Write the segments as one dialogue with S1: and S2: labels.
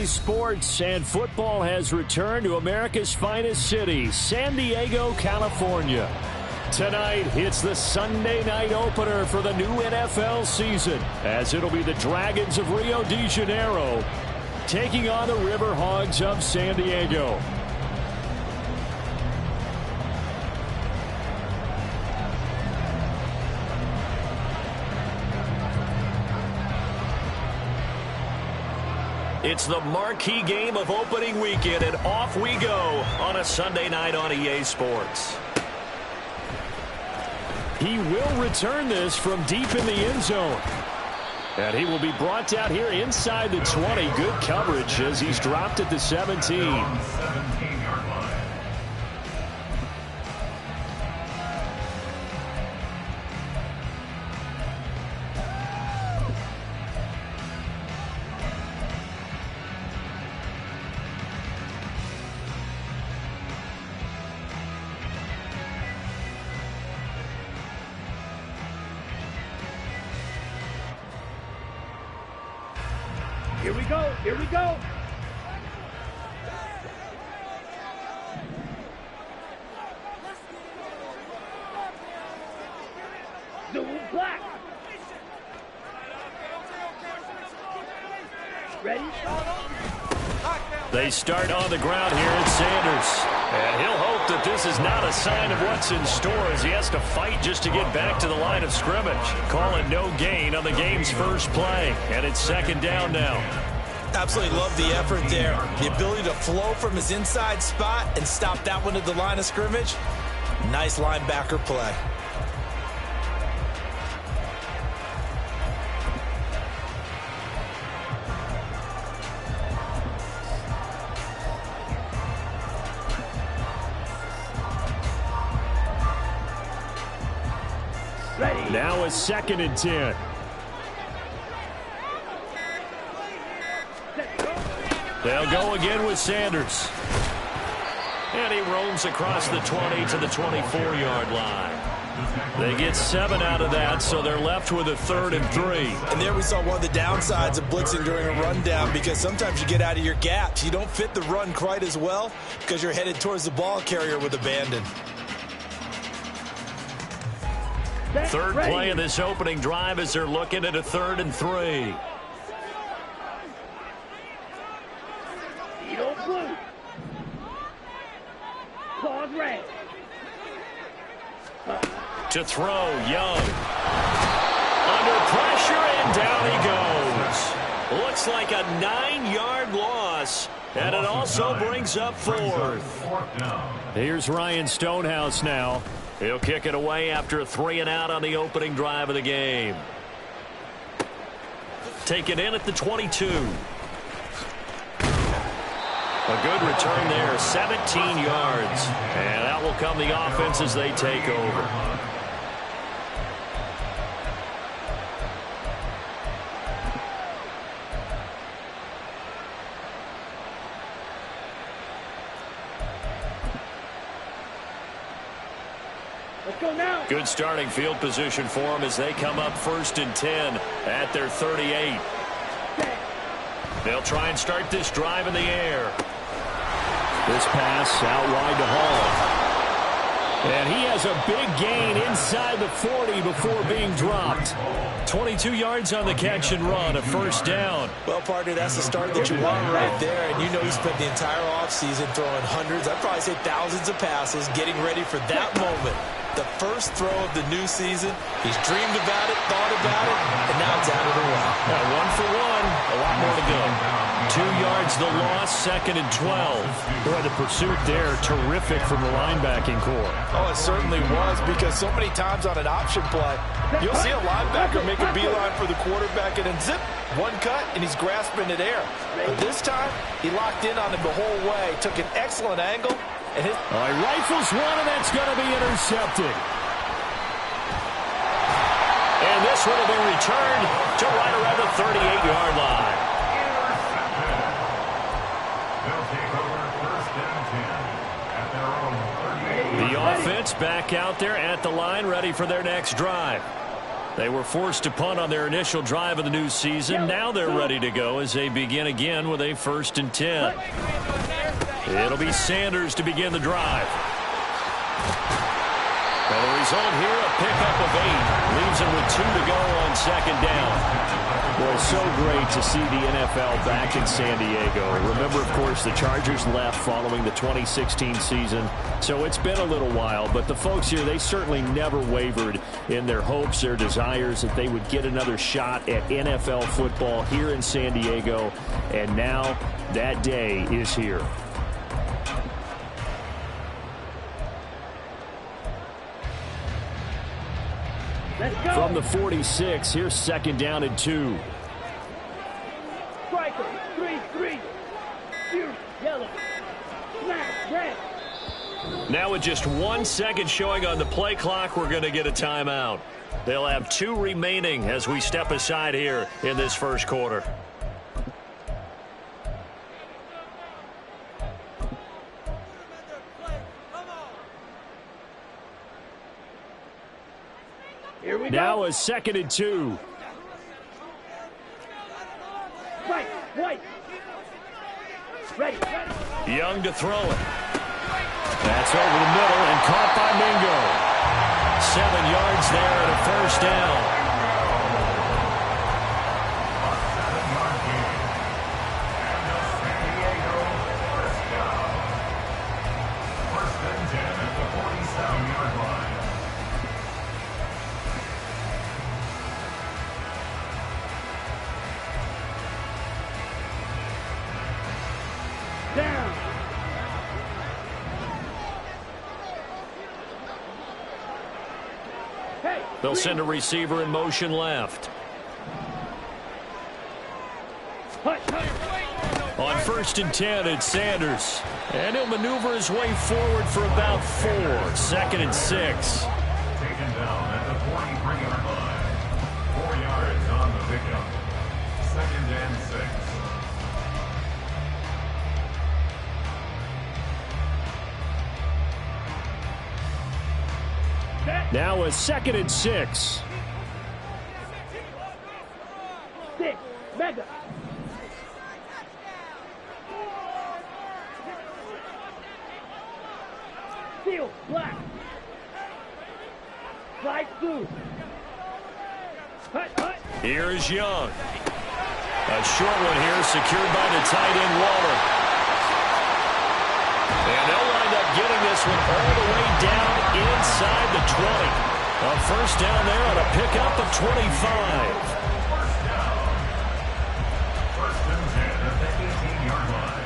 S1: EA Sports, and football has returned to America's finest city, San Diego, California. Tonight, it's the Sunday night opener for the new NFL season, as it'll be the Dragons of Rio de Janeiro taking on the RiverHogs of San Diego. It's the marquee game of opening weekend, and off we go on a Sunday night on EA Sports. He will return this from deep in the end zone. And he will be brought down here inside the 20. Good coverage as he's dropped at the 17.
S2: Here we go. Here we go. Zoom black. Ready?
S1: They start on the ground here at Sanders. And he'll hope that this is not a sign of what's in store as he has to fight just to get back to the line of scrimmage. Call it no gain on the game's first play. And it's second down now.
S3: Absolutely love the effort there. The ability to flow from his inside spot and stop that one at the line of scrimmage. Nice linebacker play.
S2: Ready.
S1: Now a 2nd and 10. They'll go again with Sanders. And he roams across the 20 to the 24-yard line. They get 7 out of that, so they're left with a 3rd and 3.
S3: And there we saw one of the downsides of blitzing during a rundown, because sometimes you get out of your gaps. You don't fit the run quite as well because you're headed towards the ball carrier with abandon.
S1: Third play of this opening drive as they're looking at a 3rd and 3.
S2: Blue. Claws red.
S1: To throw, Young. Under pressure, and down he goes. Looks like a 9-yard loss, and it also brings up 4th. Here's Ryan Stonehouse now. He'll kick it away after a 3-and-out on the opening drive of the game. Take it in at the 22. A good return there, 17 yards. And that will come the offense as they take over.
S2: Let's go now.
S1: Good starting field position for them as they come up 1st and 10 at their 38. They'll try and start this drive in the air. This pass out wide to Hall. And he has a big gain inside the 40 before being dropped. 22 yards on the catch and run, a 1st down.
S3: Well, partner, that's the start that you want right there. And you know he spent the entire offseason throwing hundreds, I'd probably say thousands of passes, getting ready for that moment. The first throw of the new season. He's dreamed about it, thought about it, and now it's out of the way.
S1: 1 for 1, a lot more to go. 2 yards the loss, 2nd and 12. Boy, the pursuit there, terrific from the linebacking core.
S3: Oh, it certainly was, because so many times on an option play, you'll see a linebacker make a beeline for the quarterback and then zip, one cut, and he's grasping it air. But this time, he locked in on him the whole way, took an excellent angle, and his...
S1: All right, rifles one, and that's going to be intercepted. And this one will be returned to right around the 38-yard line. The offense back out there at the line, ready for their next drive. They were forced to punt on their initial drive of the new season. Now they're ready to go as they begin again with a 1st and 10. It'll be Sanders to begin the drive. And the result here, a pickup of 8. Leaves him with 2 to go on 2nd down.
S4: Boy, so great to see the NFL back in San Diego. Remember, of course, the Chargers left following the 2016 season, so it's been a little while. But the folks here, they certainly never wavered in their hopes, their desires that they would get another shot at NFL football here in San Diego. And now that day is here. From the 46, here's 2nd down and 2.
S2: Striker, 3-3. Yellow. Smash, red.
S1: Now with just 1 second showing on the play clock, we're going to get a timeout. They'll have 2 remaining as we step aside here in this 1st quarter.
S2: Here we
S4: Now
S2: go.
S4: a 2nd and 2.
S2: Right, white. Ready.
S1: Young to throw it. That's over the middle and caught by Mingo. 7 yards there and a 1st down.
S2: Down. Hey.
S1: They'll send a receiver in motion left.
S2: Hut.
S1: On 1st and 10, it's Sanders. And he'll maneuver his way forward for about 4. 2nd and 6.
S5: Taken down at the 43-yard line. 4 yards on the pickup. 2nd and 6.
S4: Now a 2nd and 6.
S2: 6. Mega. Seal. Black. Slide through. Hut.
S1: Here is Young. A short one here secured by the tight end Waller. And they'll wind up getting this one all the way down inside the 20. A 1st down there on a pickup of 25.
S5: First and 10 at the 18-yard line.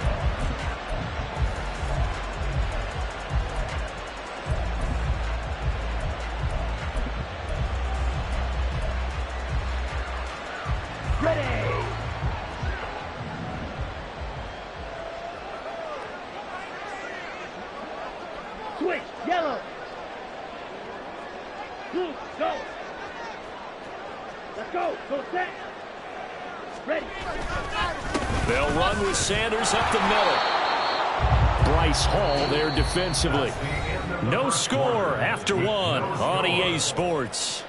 S2: Ready. Switch. Yellow. Blue. Go. Let's go. Go set. Ready.
S1: They'll run with Sanders up the middle.
S4: Bryce Hall there defensively.
S1: No score after 1 on EA Sports.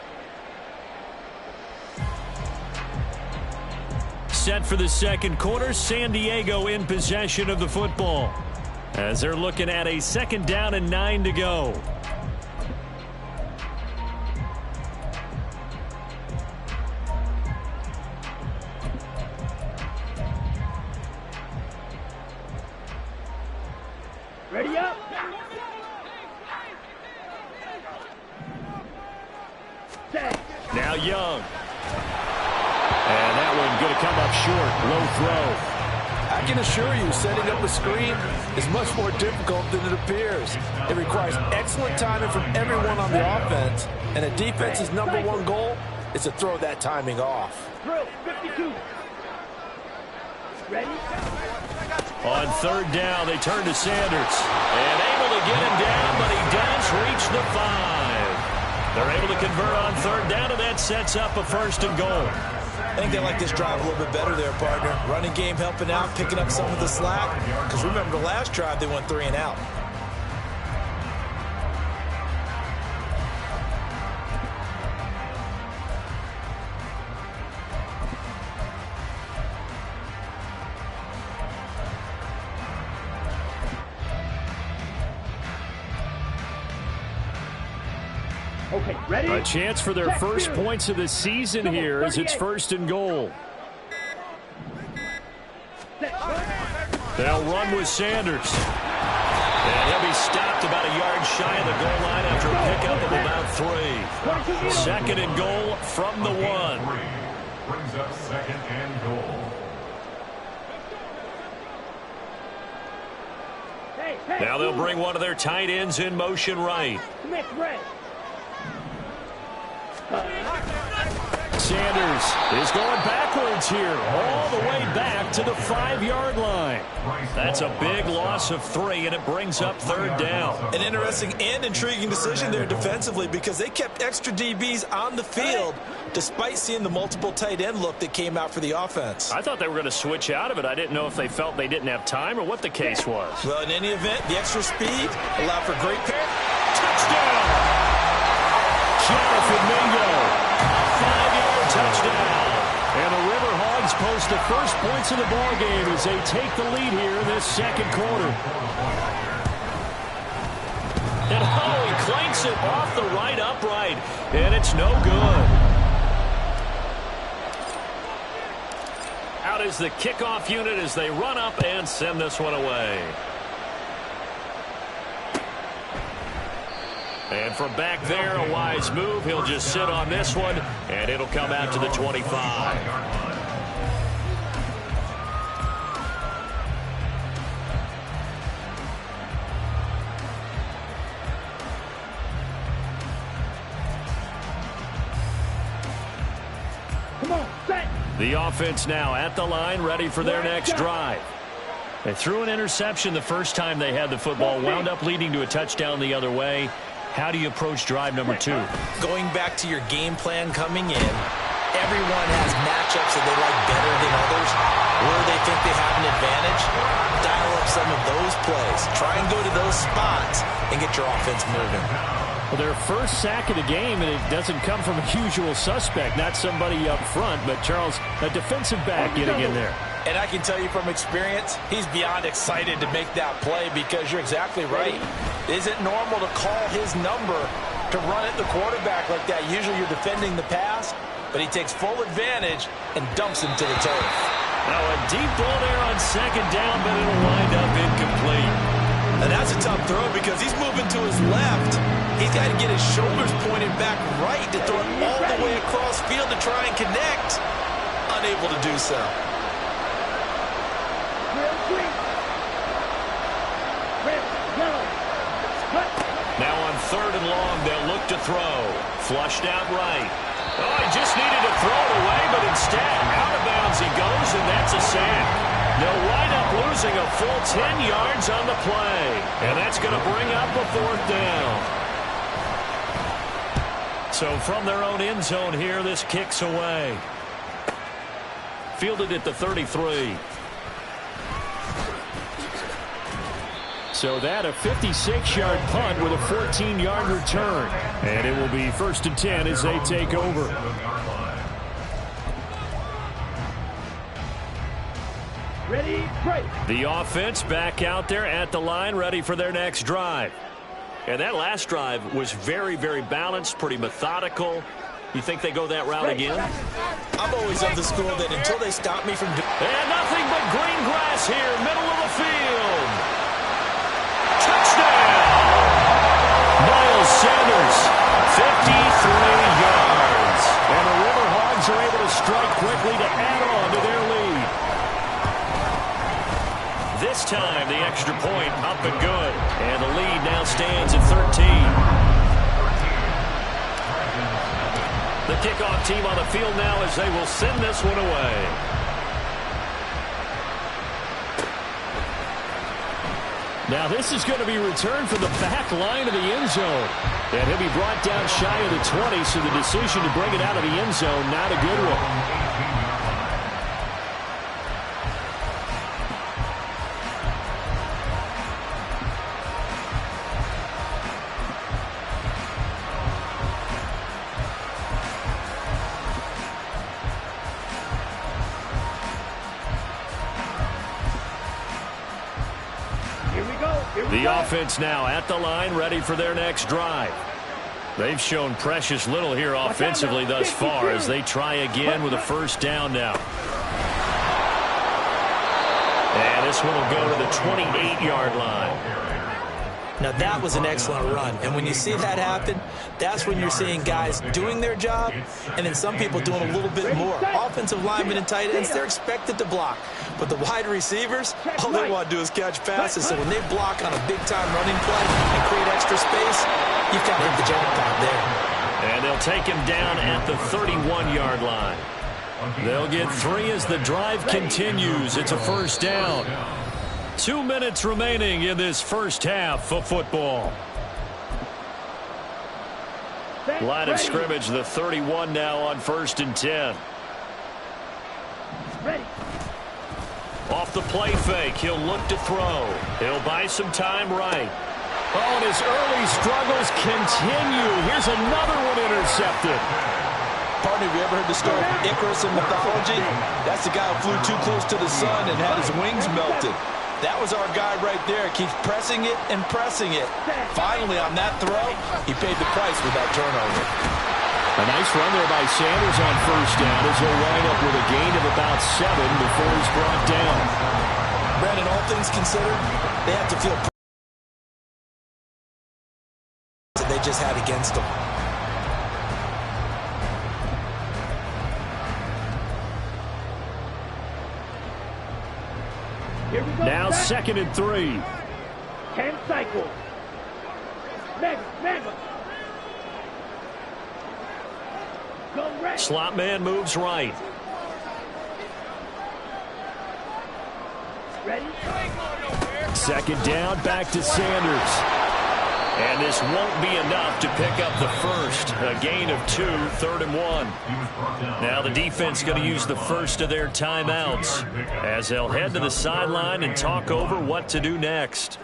S1: Set for the 2nd quarter, San Diego in possession of the football as they're looking at a 2nd down and 9 to go.
S2: Ready up. Set.
S1: Now Young. And that one going to come up short. Low throw.
S3: I can assure you, setting up a screen is much more difficult than it appears. It requires excellent timing from everyone on the offense, and a defense's number 1 goal is to throw that timing off.
S2: Drill. 52. Ready.
S1: On 3rd down, they turn to Sanders. And able to get him down, but he does reach the 5. They're able to convert on 3rd down, and that sets up a 1st and goal.
S3: I think they like this drive a little bit better there, partner. Running game helping out, picking up some of the slack. Because remember, the last drive, they went 3 and out.
S2: Okay, ready?
S4: A chance for their first points of the season here as it's 1st and goal.
S1: They'll run with Sanders. And he'll be stopped about a yard shy of the goal line after a pickup of about 3. 2nd and goal from the 1.
S5: Brings up 2nd and goal.
S1: Now they'll bring one of their tight ends in motion right.
S4: Sanders is going backwards here, all the way back to the 5-yard line.
S1: That's a big loss of 3, and it brings up 3rd down.
S3: An interesting and intriguing decision there defensively because they kept extra DBs on the field despite seeing the multiple tight end look that came out for the offense.
S1: I thought they were going to switch out of it. I didn't know if they felt they didn't have time or what the case was.
S3: Well, in any event, the extra speed allowed for great pass.
S1: Touchdown! Jonathan Mingo. 5-yard touchdown.
S4: And the RiverHogs post the first points of the ball game as they take the lead here in this 2nd quarter.
S1: And he clanks it off the right upright, and it's no good. Out is the kickoff unit as they run up and send this one away. And from back there, a wise move. He'll just sit on this one, and it'll come out to the 25.
S2: Come on, set.
S1: The offense now at the line, ready for their next drive. They threw an interception the first time they had the football, wound up leading to a touchdown the other way. How do you approach drive number 2?
S3: Going back to your game plan coming in, everyone has matchups that they like better than others. Where they think they have an advantage, dial up some of those plays. Try and go to those spots and get your offense moving.
S4: Well, their first sack of the game, and it doesn't come from a usual suspect, not somebody up front, but Charles, a defensive back getting in there.
S3: And I can tell you from experience, he's beyond excited to make that play because you're exactly right. It isn't normal to call his number to run at the quarterback like that. Usually you're defending the pass, but he takes full advantage and dumps him to the turf.
S1: Now a deep ball there on 2nd down, but it'll wind up incomplete.
S3: And that's a tough throw because he's moving to his left. He's got to get his shoulders pointed back right to throw it all the way across field to try and connect. Unable to do so.
S1: Now on 3rd and long, they'll look to throw. Flushed out right. Oh, he just needed to throw it away, but instead, out of bounds he goes, and that's a sack. They'll wind up losing a full 10 yards on the play, and that's going to bring up a 4th down. So from their own end zone here, this kicks away. Fielded at the 33.
S4: So that a 56-yard punt with a 14-yard return. And it will be 1st and 10 as they take over.
S2: Ready, break.
S1: The offense back out there at the line, ready for their next drive. And that last drive was very, very balanced, pretty methodical. You think they go that route again?
S3: I'm always of the school that until they stop me from doing...
S1: And nothing but green grass here, middle of the field. Touchdown! Miles Sanders, 53 yards.
S4: And the RiverHogs are able to strike quickly to add on to their lead.
S1: This time, the extra point up and good. And the lead now stands at 13. The kickoff team on the field now as they will send this one away.
S4: Now this is going to be returned from the back line of the end zone. And he'll be brought down shy of the 20, so the decision to bring it out of the end zone, not a good one.
S2: Here we go.
S1: The offense now at the line, ready for their next drive. They've shown precious little here offensively thus far as they try again with a first down now. And this one will go to the 28-yard line.
S3: Now, that was an excellent run. And when you see that happen, that's when you're seeing guys doing their job and then some people doing a little bit more. Offensive linemen and tight ends, they're expected to block. But the wide receivers, all they want to do is catch passes. So when they block on a big-time running play and create extra space, you've got to hit the jackpot there.
S1: And they'll take him down at the 31-yard line. They'll get 3 as the drive continues. It's a first down. 2 minutes remaining in this first half of football. Line of scrimmage, the 31 now on 1st and 10.
S2: Ready.
S1: Off the play fake, he'll look to throw. He'll buy some time right. Oh, and his early struggles continue. Here's another one intercepted.
S3: Partner, have you ever heard the story of Icarus in mythology? That's the guy who flew too close to the sun and had his wings melted. That was our guy right there. Keeps pressing it and pressing it. Finally, on that throw, he paid the price with that turnover.
S4: A nice run there by Sanders on first down as he'll wind up with a gain of about 7 before he's brought down.
S3: Brandon, all things considered, they have to feel that they just had against them.
S2: Here we go.
S1: Now
S2: Back.
S1: 2nd and 3.
S2: 10 cycles. Mega. Go right.
S1: Slot man moves right.
S2: Ready.
S1: 2nd down, back to Sanders. And this won't be enough to pick up the first. A gain of 2, 3rd and 1. Now the defense going to use the first of their timeouts as they'll head to the sideline and talk over what to do next.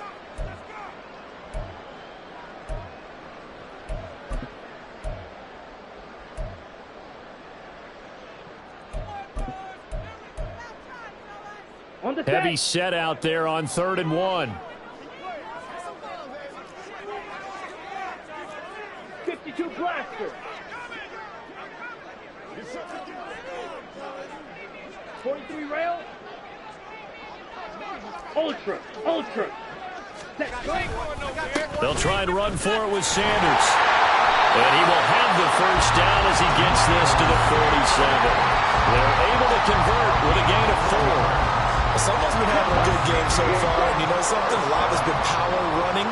S2: On the
S1: Heavy
S2: set.
S1: set out there on 3rd and 1.
S2: 52 blaster. 43 rail. Ultra.
S1: They'll try and run for it with Sanders. And he will have the first down as he gets this to the 47. They're able to convert with a gain of 4.
S3: Someone's been having a good game so far, and you know something? A lot has been power running.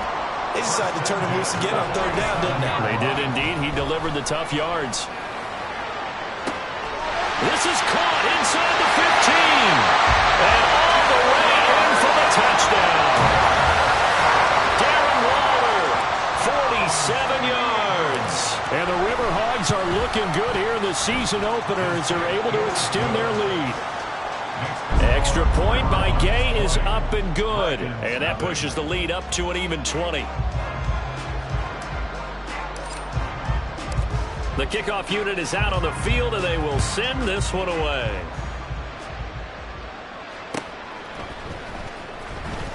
S3: They decided to turn him loose again on 3rd down, didn't they?
S1: They did indeed. He delivered the tough yards. This is caught inside the 15. And all the way in for the touchdown. Darren Waller, 47 yards. And the RiverHogs are looking good here in the season opener as they're able to extend their lead. Extra point by Gay is up and good. And that pushes the lead up to an even 20. The kickoff unit is out on the field, and they will send this one away.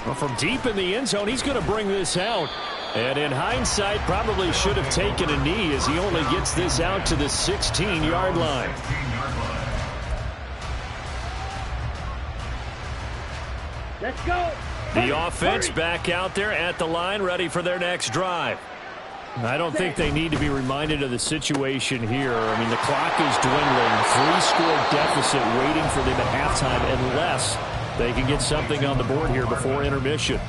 S1: Well, from deep in the end zone, he's going to bring this out. And in hindsight, probably should have taken a knee as he only gets this out to the 16-yard line.
S2: Let's go.
S1: The offense back out there at the line, ready for their next drive. I don't think they need to be reminded of the situation here. I mean, the clock is dwindling. 3-score deficit waiting for them at halftime unless they can get something on the board here before intermission.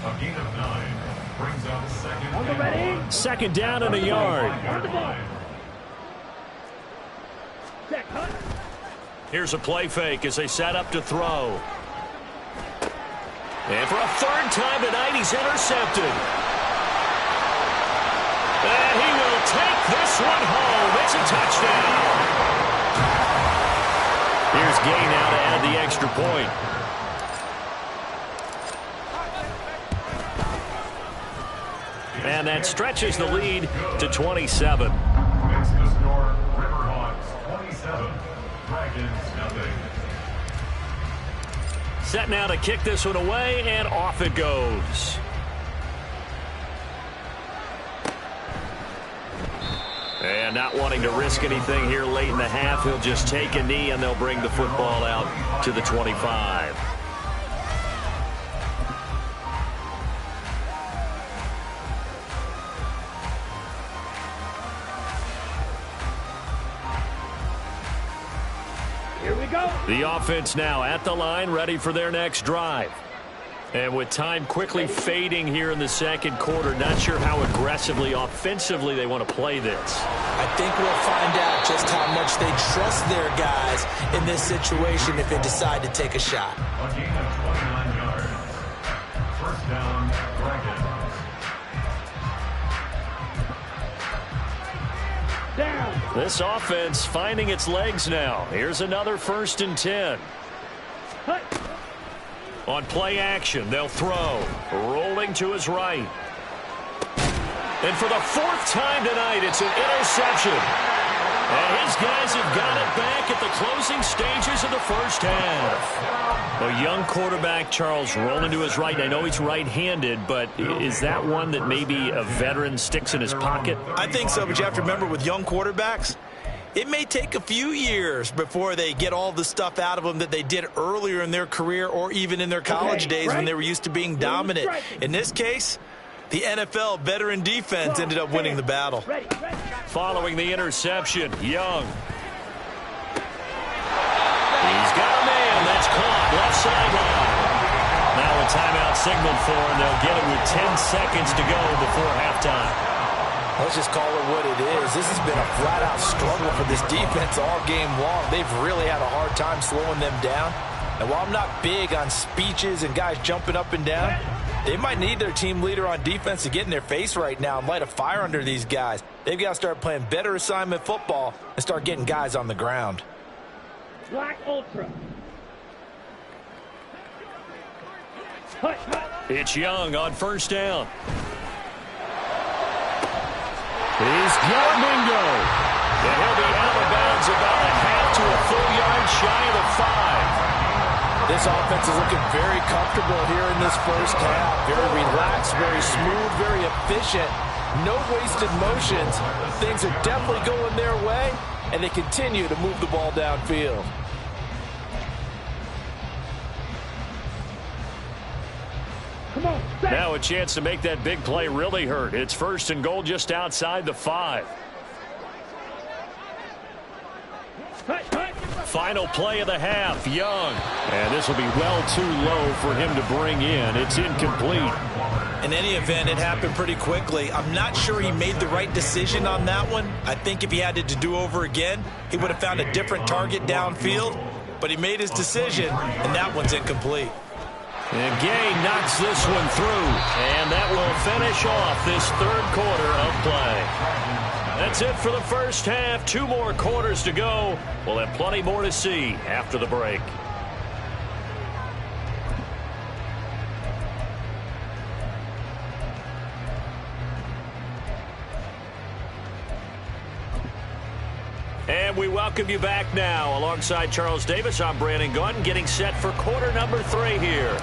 S5: A gain of 9 brings up 2nd
S2: On the
S5: and
S2: ready.
S5: 1.
S1: 2nd down and a yard.
S2: On the ball. Check, huh?
S1: Here's a play fake as they set up to throw. And for a 3rd time tonight, he's intercepted. And he will take this one home. It's a touchdown. Here's Gay now to add the extra point. And that stretches the lead to 27.
S5: Makes the score RiverHogs 27, Dragons nothing.
S1: Set now to kick this one away, and off it goes. And not wanting to risk anything here late in the half, he'll just take a knee and they'll bring the football out to the 25.
S2: Here we go.
S1: The offense now at the line, ready for their next drive. And with time quickly fading here in the second quarter, not sure how aggressively, offensively they want to play this.
S3: I think we'll find out just how much they trust their guys in this situation if they decide to take a shot.
S5: A gain of 29 yards. First down, Dragons.
S2: Down.
S1: This offense finding its legs now. Here's another 1st and 10.
S2: Hut.
S1: On play action, they'll throw. Rolling to his right. And for the 4th time tonight, it's an interception. And his guys have got it back at the closing stages of the first half. A young quarterback, Charles, rolling to his right. And I know he's right-handed, but is that one that maybe a veteran sticks in his pocket?
S3: I think so, but you have to remember with young quarterbacks, it may take a few years before they get all the stuff out of them that they did earlier in their career or even in their college days when they were used to being dominant. In this case, the NFL veteran defense ended up winning the battle.
S1: Following the interception, Young. He's got a man. That's caught. Left sideline. Now a timeout signaled for, and they'll get it with 10 seconds to go before halftime.
S3: Let's just call it what it is. This has been a flat-out struggle for this defense all game long. They've really had a hard time slowing them down. And while I'm not big on speeches and guys jumping up and down, they might need their team leader on defense to get in their face right now and light a fire under these guys. They've got to start playing better assignment football and start getting guys on the ground.
S2: Black Ultra. Hut, hut.
S1: It's Young on 1st down. He's got Mingo. And he'll be out of bounds about a half to a full yard shy of the 5.
S3: This offense is looking very comfortable here in this first half. Very relaxed, very smooth, very efficient. No wasted motions. Things are definitely going their way, and they continue to move the ball downfield.
S2: Come on.
S1: Now a chance to make that big play really hurt. It's 1st and goal just outside the 5.
S2: Hut, hut.
S1: Final play of the half, Young. And this will be well too low for him to bring in. It's incomplete.
S3: In any event, it happened pretty quickly. I'm not sure he made the right decision on that one. I think if he had it to do over again, he would have found a different target downfield. But he made his decision, and that one's incomplete.
S1: And Gay knocks this one through. And that will finish off this 3rd quarter of play. That's it for the first half. 2 more quarters to go. We'll have plenty more to see after the break. And we welcome you back now. Alongside Charles Davis, I'm Brandon Gaudin, getting set for quarter number 3 here.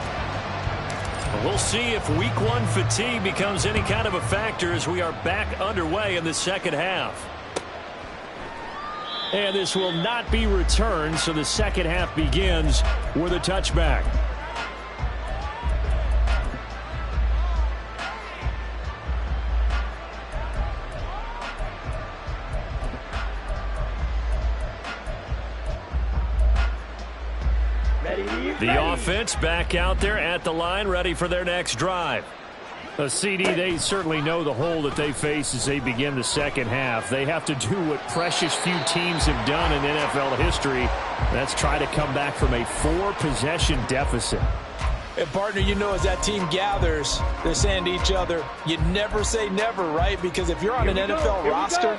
S1: We'll see if week 1 fatigue becomes any kind of a factor as we are back underway in the second half. And this will not be returned, so the second half begins with a touchback. The offense back out there at the line, ready for their next drive. A CD, they certainly know the hole that they face as they begin the second half. They have to do what precious few teams have done in NFL history. That's try to come back from a 4-possession deficit.
S3: And, partner, you know as that team gathers, they're saying to each other, you never say never, right? Because if you're on an NFL roster,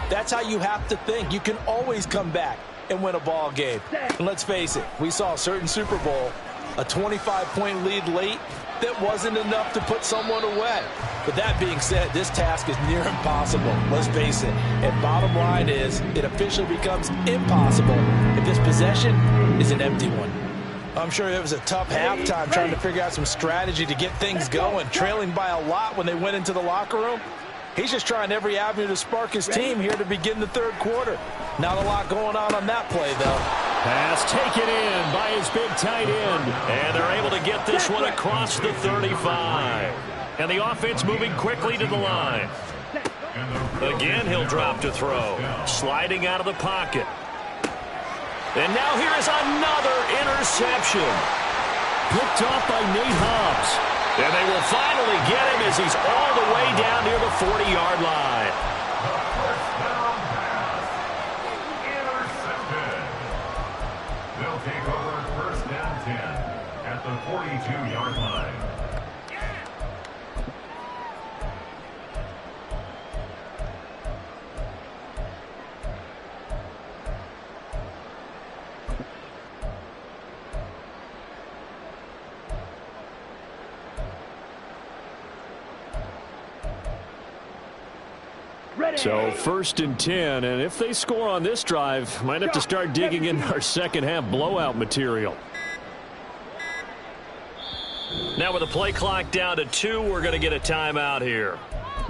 S3: that's how you have to think. You can always come back and win a ball game. And let's face it, we saw a certain Super Bowl, a 25-point lead late, that wasn't enough to put someone away. But that being said, this task is near impossible. Let's face it. And bottom line is, it officially becomes impossible if this possession is an empty one. I'm sure it was a tough halftime trying to figure out some strategy to get things going, trailing by a lot when they went into the locker room. He's just trying every avenue to spark his team here to begin the third quarter. Not a lot going on that play, though.
S4: Pass taken in by his big tight end.
S1: And they're able to get this one across the 35. And the offense moving quickly to the line. Again, he'll drop to throw. Sliding out of the pocket. And now here is another interception.
S4: Picked off by Nate Hobbs.
S1: And they will finally get him as he's all the way down near the 40-yard line.
S5: First down pass. Intercepted. They'll take over first down 10 at the 42-yard line.
S4: So 1st and 10, and if they score on this drive, might have to start digging in our second half blowout material.
S1: Now with the play clock down to 2, we're going to get a timeout here.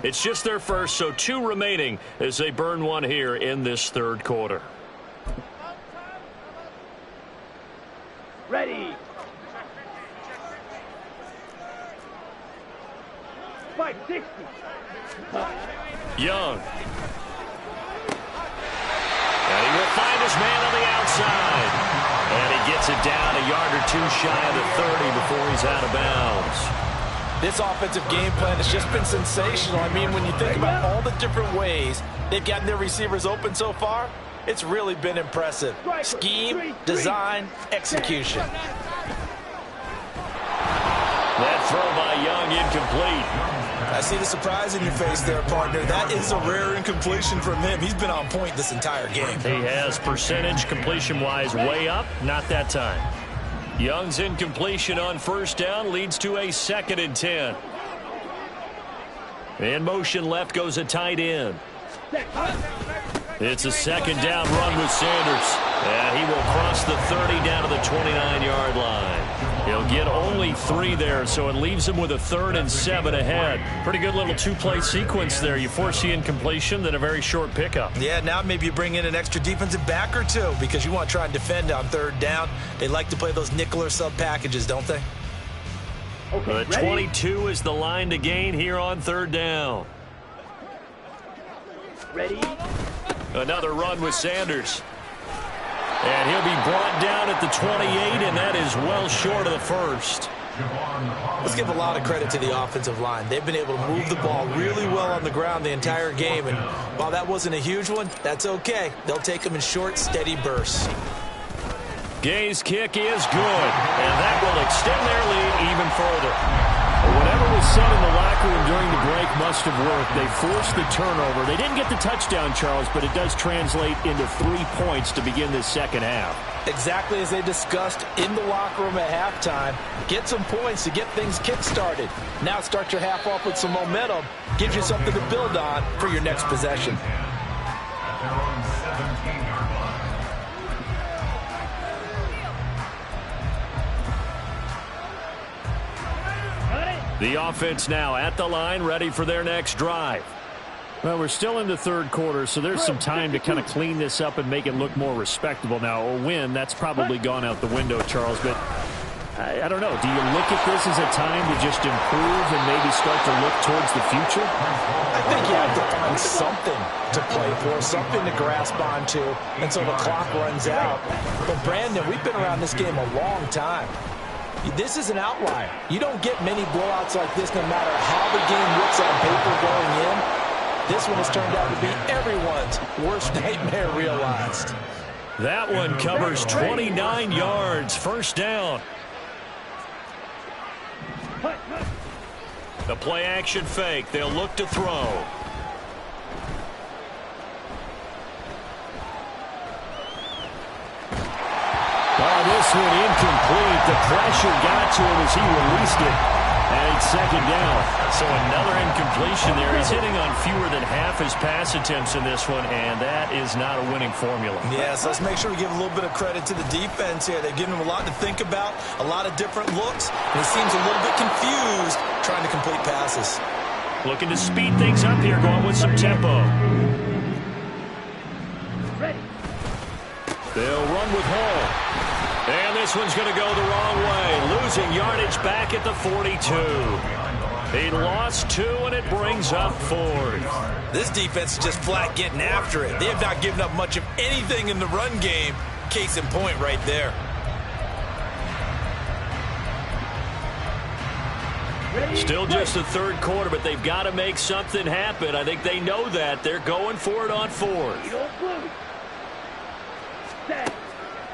S1: It's just their first, so 2 remaining as they burn one here in this third quarter.
S2: Ready. 560.
S1: Young. And he will find his man on the outside. And he gets it down a yard or 2 shy of the 30 before he's out of bounds.
S3: This offensive game plan has just been sensational. I mean, when you think about all the different ways they've gotten their receivers open so far, it's really been impressive. Scheme, design, execution.
S1: That throw by Young incomplete.
S3: I see the surprise in your face there, partner. That is a rare incompletion from him. He's been on point this entire game.
S1: He has percentage completion-wise way up, not that time. Young's incompletion on first down leads to a 2nd and 10. In motion left goes a tight end. It's a 2nd down run with Sanders. And he will cross the 30 down to the 29-yard line. He'll get only 3 there, so it leaves him with a 3rd and 7 ahead. Pretty good little 2-play sequence there. You force the incompletion, then a very short pickup.
S3: Yeah, now maybe you bring in an extra defensive back or 2 because you want to try and defend on 3rd down. They like to play those nickel or sub packages, don't they?
S1: Okay, 22 is the line to gain here on 3rd down.
S2: Ready.
S1: Another run with Sanders. And he'll be brought down at the 28, and that is well short of the first.
S3: Let's give a lot of credit to the offensive line. They've been able to move the ball really well on the ground the entire game, and while that wasn't a huge one, that's okay. They'll take them in short, steady bursts.
S1: Gay's kick is good, and that will extend their lead even further.
S4: Whatever was said in the locker room during the break must have worked. They forced the turnover. They didn't get the touchdown, Charles, but it does translate into 3 points to begin this second half.
S3: Exactly as they discussed in the locker room at halftime. Get some points to get things kick-started. Now start your half off with some momentum. Gives you something to build on for your next possession.
S5: At their own 17-yard line.
S1: The offense now at the line, ready for their next drive.
S4: Well, we're still in the third quarter, so there's some time to kind of clean this up and make it look more respectable. Now, a win, that's probably gone out the window, Charles, but I don't know. Do you look at this as a time to just improve and maybe start to look towards the future?
S3: I think you have to find something to play for, something to grasp onto until the clock runs out. But, Brandon, we've been around this game a long time. This is an outlier. You don't get many blowouts like this no matter how the game looks on paper going in. This one has turned out to be everyone's worst nightmare realized.
S1: That one covers 29 yards, first down. The play action fake. They'll look to throw. This one incomplete. The pressure got to him as he released it. And it's 2nd down. So another incompletion there. He's hitting on fewer than half his pass attempts in this one, and that is not a winning formula.
S3: Yes, let's make sure we give a little bit of credit to the defense here. They've given him a lot to think about, a lot of different looks, and he seems a little bit confused trying to complete passes.
S1: Looking to speed things up here, going with some tempo.
S2: Ready.
S1: They'll run with Hall. And this one's going to go the wrong way. Losing yardage back at the 42. He lost 2, and it brings up 4th.
S3: This defense is just flat getting after it. They have not given up much of anything in the run game. Case in point right there.
S1: Still just the 3rd quarter, but they've got to make something happen. I think they know that. They're going for it on 4th.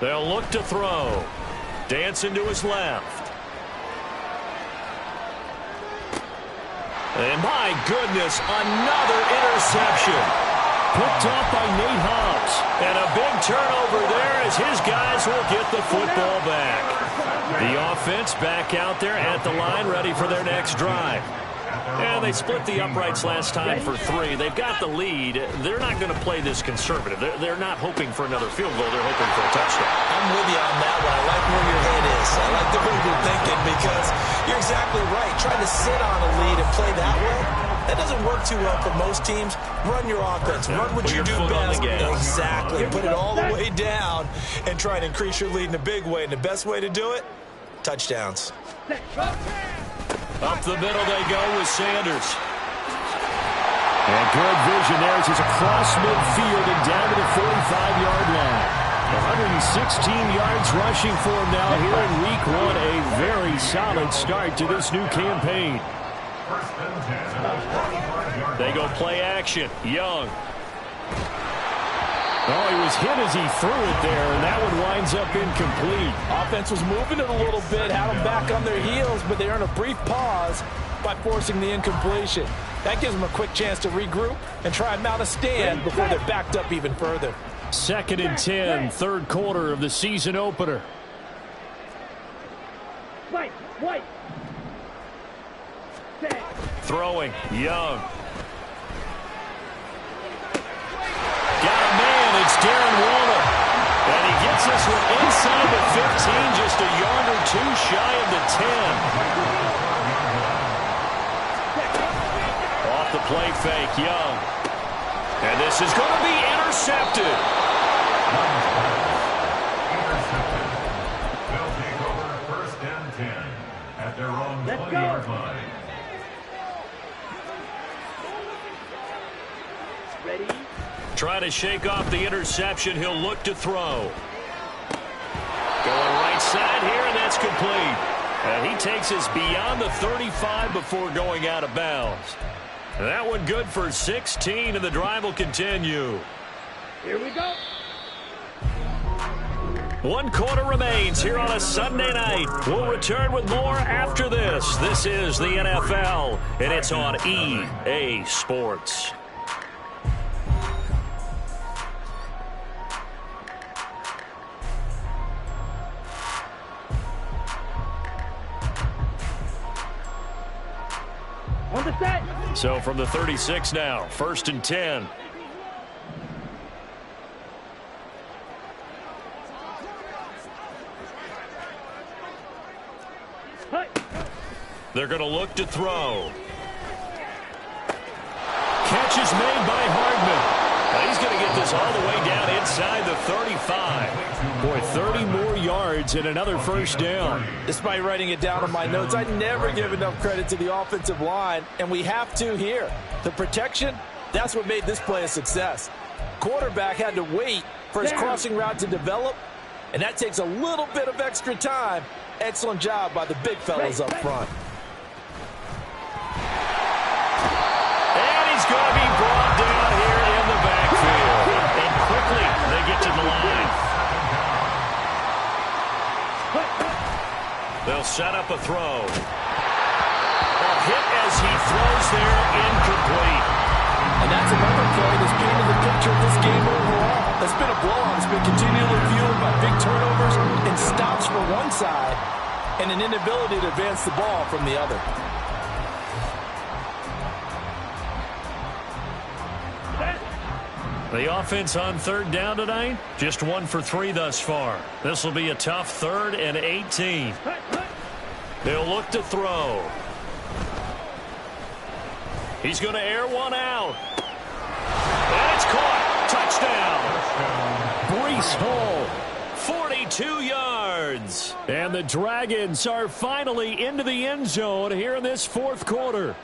S1: They'll look to throw. Dancing to his left. And my goodness, another interception. Picked off by Nate Hobbs. And a big turnover there as his guys will get the football back. The offense back out there at the line, ready for their next drive. And they split the uprights last time for 3. They've got the lead. They're not going to play this conservative. They're not hoping for another field goal. They're hoping for a touchdown.
S3: I'm with you on that one. I like where your head is. I like the way you're thinking because you're exactly right. Trying to sit on a lead and play that way, that doesn't work too well for most teams. Run your offense. Run what you do best. Exactly. Put it all the way down and try and increase your lead in a big way. And the best way to do it, touchdowns.
S1: Up the middle they go with Sanders.
S4: And good vision there as he's across midfield and down to the 45-yard line. 116 yards rushing for him now here in Week 1. A very solid start to this new campaign.
S1: They go play action. Young.
S4: Oh, he was hit as he threw it there, and that one winds up incomplete.
S6: Offense was moving it a little bit, had them back on their heels, but they earned a brief pause by forcing the incompletion. That gives them a quick chance to regroup and try and mount a stand before they're backed up even further.
S4: 2nd and 10, 3rd quarter of the season opener.
S2: White.
S1: Throwing. Young. Got a man. It's Darren Waller. And he gets this one inside the 15, just a yard or 2 shy of the 10. Off the play fake, Young. And this is going to be intercepted.
S5: They'll take over 1st and 10 at their own 20-yard line.
S2: Ready.
S1: Try to shake off the interception. He'll look to throw. Going right side here, and that's complete. And he takes us beyond the 35 before going out of bounds. That one good for 16, and the drive will continue.
S2: Here we go.
S1: 1 quarter remains here on a Sunday night. We'll return with more after this. This is the NFL, and it's on EA Sports.
S2: On the set.
S1: So from the 36 now, 1st and 10. They're going to look to throw. Catch is made by Hardman. Now he's going to get this all the way down inside the 35.
S4: Boy, 30 more yards and another 1st down.
S6: Despite writing it down in my notes, I never give enough credit to the offensive line, and we have to here. The protection, that's what made this play a success. Quarterback had to wait for his crossing route to develop, and that takes a little bit of extra time. Excellent job by the big fellas up front.
S1: And he's going to be brought down here in the backfield. And quickly, they get to the line. They'll set up a throw. A hit as he throws there, incomplete.
S6: And that's another play that's painted the picture of this game overall. It's been a blowout. It's been continually fueled by big turnovers and stops for one side and an inability to advance the ball from the other.
S1: The offense on 3rd down tonight, just 1 for 3 thus far. This will be a tough 3rd and 18. They'll look to throw. He's going to air one out. And it's caught. Touchdown. Breece Hall, 42 yards.
S4: And the Dragons are finally into the end zone here in this fourth quarter.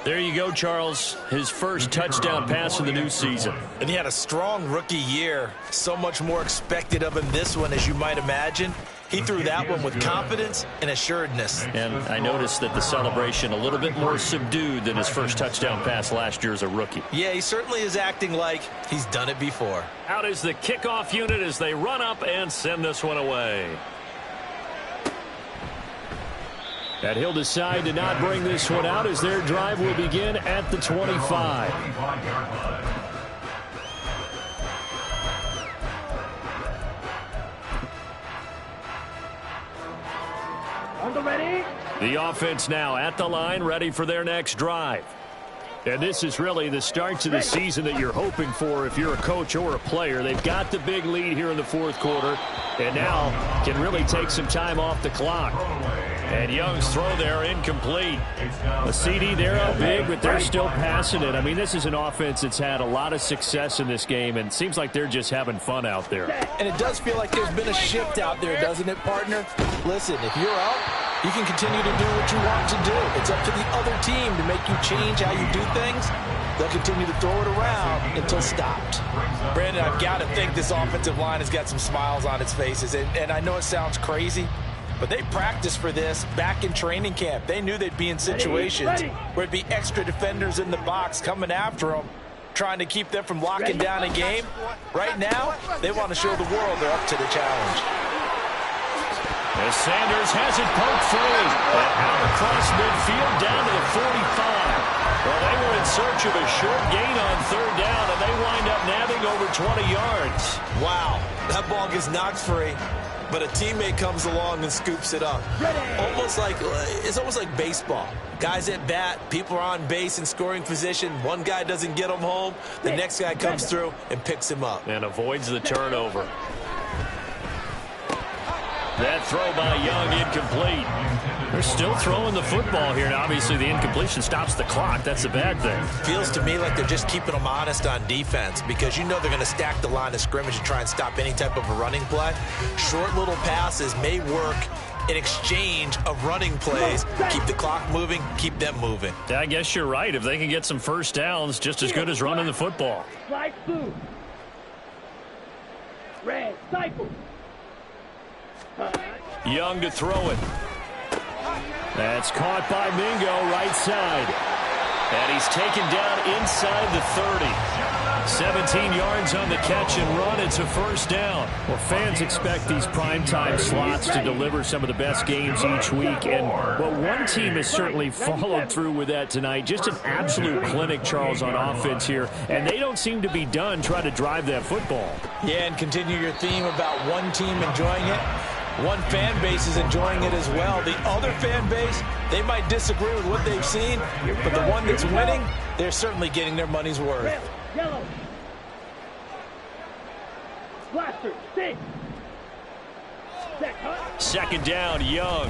S1: There you go, Charles. His first touchdown pass of the new season.
S3: And he had a strong rookie year. So much more expected of him this one, as you might imagine. He threw that one with confidence and assuredness.
S1: And I noticed that the celebration a little bit more subdued than his first touchdown pass last year as a rookie.
S3: Yeah, he certainly is acting like he's done it before.
S1: Out is the kickoff unit as they run up and send this one away.
S4: And he'll decide to not bring this one out as their drive will begin at the 25.
S2: On the ready.
S4: The offense now at the line, ready for their next drive. And this is really the start to the season that you're hoping for if you're a coach or a player. They've got the big lead here in the fourth quarter and now can really take some time off the clock.
S1: And Young's throw there incomplete.
S4: A CD there out big, but they're still passing it. I mean, this is an offense that's had a lot of success in this game, and it seems like they're just having fun out there.
S6: And it does feel like there's been a shift out there, doesn't it, partner? Listen, if you're up, you can continue to do what you want to do. It's up to the other team to make you change how you do things. They'll continue to throw it around until stopped. Brandon, I've got to think this offensive line has got some smiles on its faces. And I know it sounds crazy, but they practiced for this back in training camp. They knew they'd be in situations where it'd be extra defenders in the box coming after them, trying to keep them from locking down a game. Right now, they want to show the world they're up to the challenge.
S1: As Sanders has it poked free. And out across midfield down to the 45. Well, they were in search of a short gain on third down, and they wind up nabbing over 20 yards.
S3: Wow, that ball gets knocked free, but a teammate comes along and scoops it up. It's almost like baseball. Guys at bat, people are on base in scoring position. One guy doesn't get him home. The next guy comes through and picks him up.
S1: And avoids the turnover. That throw by Young incomplete. They're still throwing the football here. Now, obviously, the incompletion stops the clock. That's a bad thing.
S3: Feels to me like they're just keeping them honest on defense because you know they're going to stack the line of scrimmage and try and stop any type of a running play. Short little passes may work in exchange of running plays. Keep the clock moving, keep them moving.
S1: Yeah, I guess you're right. If they can get some first downs, just as good as running the football.
S2: Slide blue. Red, cycle.
S1: Young to throw it.
S4: That's caught by Mingo, right side.
S1: And he's taken down inside the 30. 17 yards on the catch and run. It's a first down.
S4: Well, fans expect these primetime slots to deliver some of the best games each week. And, well, one team has certainly followed through with that tonight. Just an absolute clinic, Charles, on offense here. And they don't seem to be done trying to drive that football.
S6: Yeah, and continue your theme about one team enjoying it. One fan base is enjoying it as well. The other fan base, they might disagree with what they've seen, but the one that's winning, they're certainly getting their money's worth.
S2: Red, yellow. Blaster, six.
S1: Second down, Young.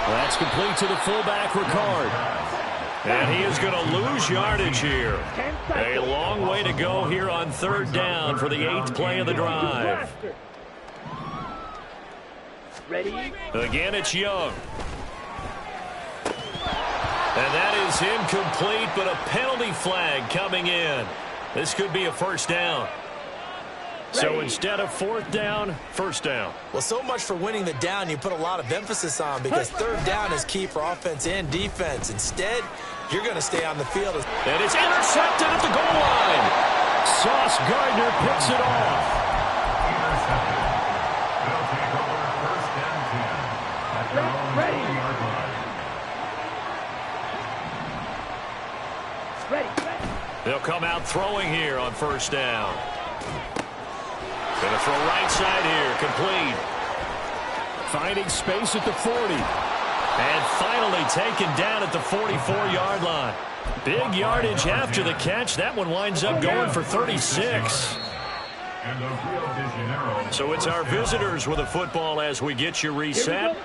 S4: That's complete to the fullback, Ricard.
S1: And he is going to lose yardage here. A long way to go here on third down for the 8th play of the drive.
S2: Ready?
S1: Again, it's Young. And that is incomplete, but a penalty flag coming in. This could be a first down. So instead of fourth down, first down.
S3: Well, so much for winning the down you put a lot of emphasis on because third down is key for offense and defense. Instead, you're going to stay on the field.
S1: And it's intercepted at the goal line.
S4: Sauce Gardner picks it off.
S1: They'll come out throwing here on first down. Going to throw right side here, complete.
S4: Finding space at the 40.
S1: And finally taken down at the 44-yard line. Big yardage after the catch. That one winds up going for 36.
S5: And the Rio de Janeiro.
S1: So it's our visitors with a football as we get you reset.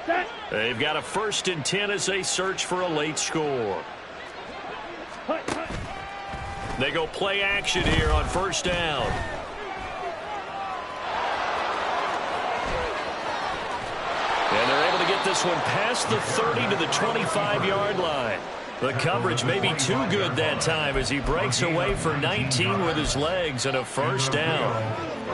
S1: They've got a 1st and 10 as they search for a late score. They go play action here on 1st down. And they're able to get this one past the 30 to the 25-yard line. The coverage may be too good that time as he breaks away for 19 with his legs and a 1st down.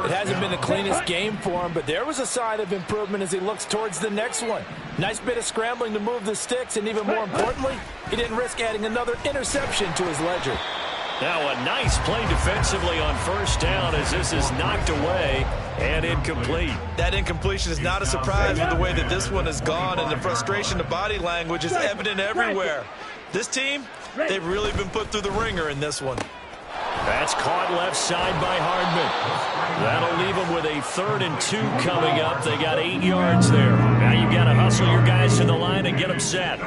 S6: It hasn't been the cleanest game for him, but there was a sign of improvement as he looks towards the next one. Nice bit of scrambling to move the sticks, and even more importantly, he didn't risk adding another interception to his ledger.
S1: Now a nice play defensively on 1st down as this is knocked away and incomplete.
S3: That incompletion is not a surprise with the way that this one has gone, and the frustration, the body language is evident everywhere. This team, they've really been put through the ringer in this one.
S1: That's caught left side by Hardman. That'll leave them with a 3rd and 2 coming up. They got 8 yards there. Now you've got to hustle your guys to the line and get them set.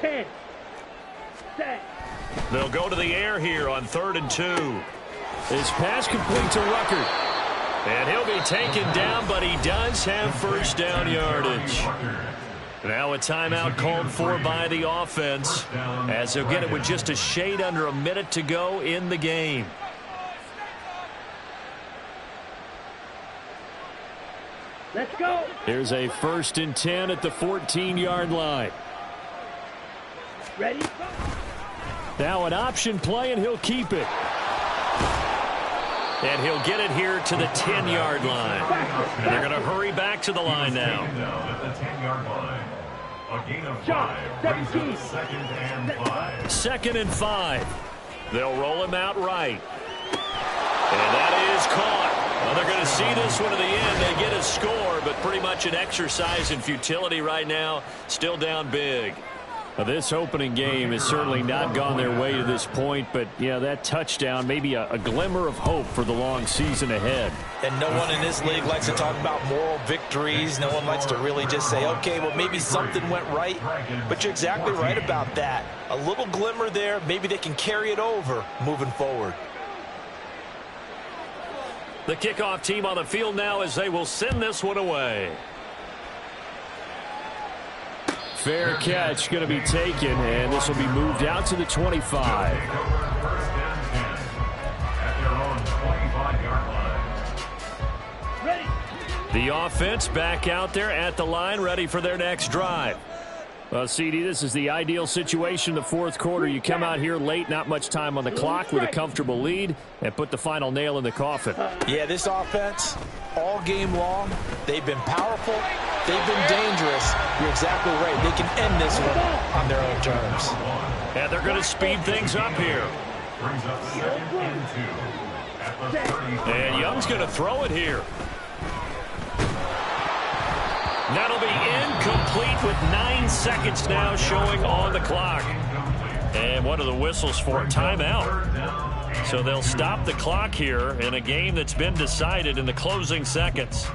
S2: 10. Set.
S1: They'll go to the air here on 3rd and 2. His pass complete to Ruckert. And he'll be taken down, but he does have 1st down yardage. Now a timeout called for by the offense as they'll get it with just a shade under a minute to go in the game.
S2: Let's go.
S4: Here's a 1st and 10 at the 14-yard line.
S2: Ready?
S4: Now an option play, and he'll keep it.
S1: And he'll get it here to the 10-yard line. And they're going to hurry back to the line now.
S5: At the 10-yard line. A gain of 5.
S2: 17.
S5: 2nd and 5.
S1: 2nd and 5. They'll roll him out right. And that is caught. Well, they're going to see this one to the end. They get a score, but pretty much an exercise in futility right now. Still down big.
S4: Now, this opening game has certainly not gone their way to this point, but, yeah, that touchdown, maybe a glimmer of hope for the long season ahead.
S3: And no one in this league likes to talk about moral victories. No one likes to really just say, okay, well, maybe something went right. But you're exactly right about that. A little glimmer there. Maybe they can carry it over moving forward.
S1: The kickoff team on the field now as they will send this one away.
S4: Fair catch going to be taken, and this will be moved out to the 25.
S5: 1st and 10 at their own 25-yard line.
S2: Ready.
S1: The offense back out there at the line, ready for their next drive. Well, CD, this is the ideal situation in the 4th quarter. You come out here late, not much time on the clock with a comfortable lead, and put the final nail in the coffin.
S6: Yeah, this offense, all game long, they've been powerful, they've been dangerous. You're exactly right. They can end this one on their own terms.
S1: And they're going to speed things up here.
S5: Brings up 2nd and 2 at the 30.
S1: And Young's going to throw it here. That'll be incomplete with 9 seconds now showing on the clock. And what are the whistles for? Timeout. So they'll stop the clock here in a game that's been decided in the closing seconds.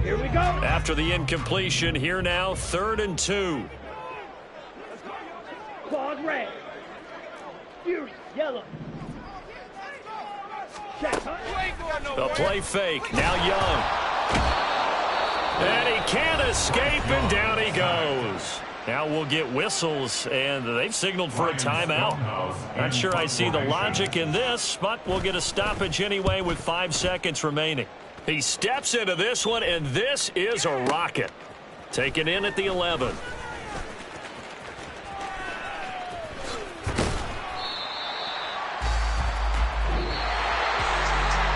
S2: Here we go.
S1: After the incompletion, here now, 3rd and 2.
S2: Quad red. Fierce yellow. Check.
S1: The play fake. Now Young. And he can't escape, and down he goes. Now we'll get whistles, and they've signaled for a timeout. Not sure I see the logic in this, but we'll get a stoppage anyway with 5 seconds remaining. He steps into this one, and this is a rocket. Taken in at the 11.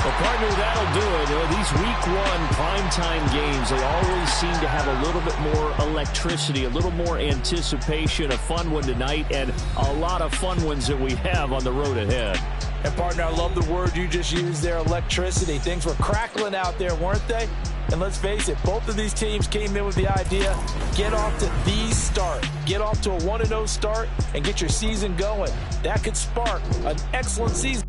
S4: Well, partner, that'll do it. These week 1 primetime games, they always seem to have a little bit more electricity, a little more anticipation. A fun one tonight, and a lot of fun ones that we have on the road ahead.
S6: And, partner, I love the word you just used there, electricity. Things were crackling out there, weren't they? And let's face it, both of these teams came in with the idea, get off to the start. Get off to a 1-0 start and get your season going. That could spark an excellent season.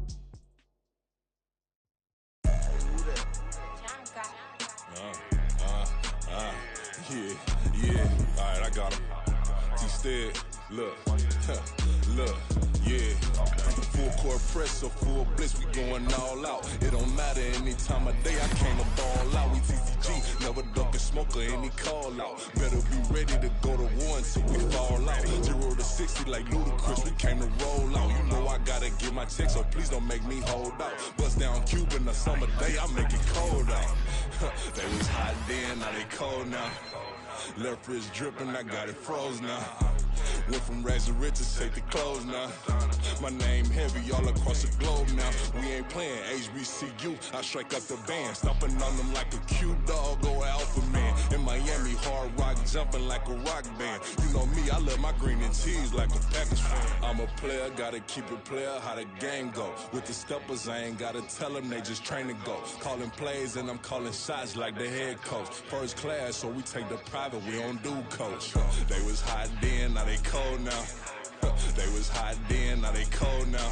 S7: Yeah. All right, I got him. said, look, yeah. Full court press or full blitz, we going all out. It don't matter any time of day, I came to ball out. We TCG, never duck a smoker, any call out. Better be ready to go to war until we fall out. 0 to 60 like Ludacris, we came to roll out. You know I gotta get my check, so please don't make me hold out. Bust down Cuban a summer day, I make it cold out. They was hot then, now they cold now. Left wrist dripping, I got it froze now. Went from rags to riches, take the clothes now. My name heavy all across the globe now. We ain't playing HBCU, I strike up the band. Stomping on them like a cute dog or alpha man. In Miami, hard rock jumping like a rock band. You know me, I love my green and cheese like a Packers fan. I'm a player, gotta keep it player, how the game go. With the steppers, I ain't gotta tell them, they just train to go. Calling plays and I'm calling shots like the head coach. First class, so we take the private, we don't do coach. They was hot then, now they cold now. They was hot then, now they cold now.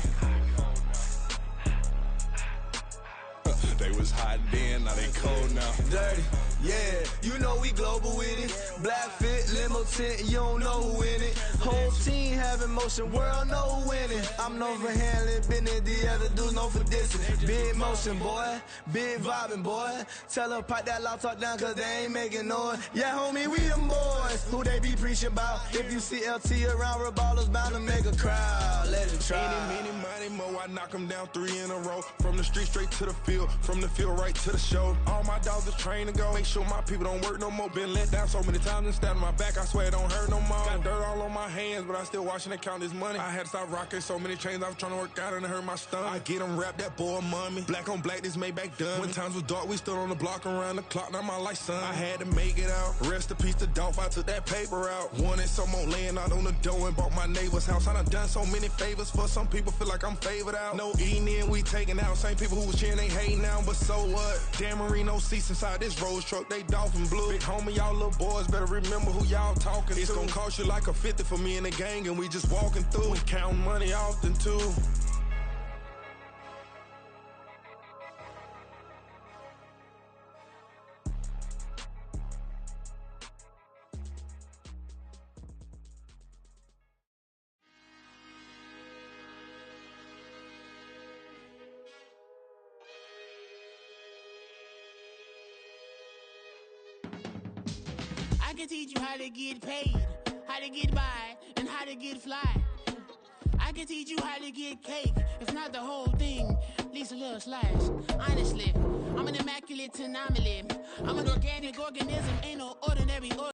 S7: They was hot then, now they cold now.
S8: Dirty, yeah, you know we global with it. Black fit, limo tint, you don't know who in it. Whole team having motion, world know who winning. I'm known for handling business, the other dudes known for dissing. Big motion, boy, big vibing, boy. Tell them pipe that loud talk down, cause they ain't making noise. Yeah, homie, we them boys, who they be preaching about. If you see LT around, Reballo's bound to make a crowd. Let it try.
S7: Any, money, mo, I knock them down 3 in a row. From the street straight to the field, from the field right to the show. All my dogs are trained to go. Make sure my people don't work no more. Been let down so many times and stand on my back, I swear it don't hurt no more. Got dirt all on my hands, but I still watching and count this money. I had to stop rocking so many chains, I was trying to work out and it hurt my stomach. I get them wrapped, that boy mommy. Black on black, this Maybach done. When times was dark, we stood on the block around the clock, now my life son. I had to make it out. Rest in peace to Dolph, I took that paper out. Wanted some more laying out on the door and bought my neighbor's house. I done so many favors for some people, feel like I'm favored out. No eating in, we taking out. Same people who was cheering, they hating now, but so what? Dan Marino seats inside this Rolls truck, they dolphin blue. Big homie, y'all little boys better remember who y'all talking to. It's gonna cost you like a 50 for me and the gang, and we just walking through. We counting money often too.
S9: I can teach you how to get paid, how to get by, and how to get fly. I can teach you how to get cake, if not the whole thing, at least a little slice. Honestly, I'm an immaculate anomaly. I'm an organic organism, ain't no ordinary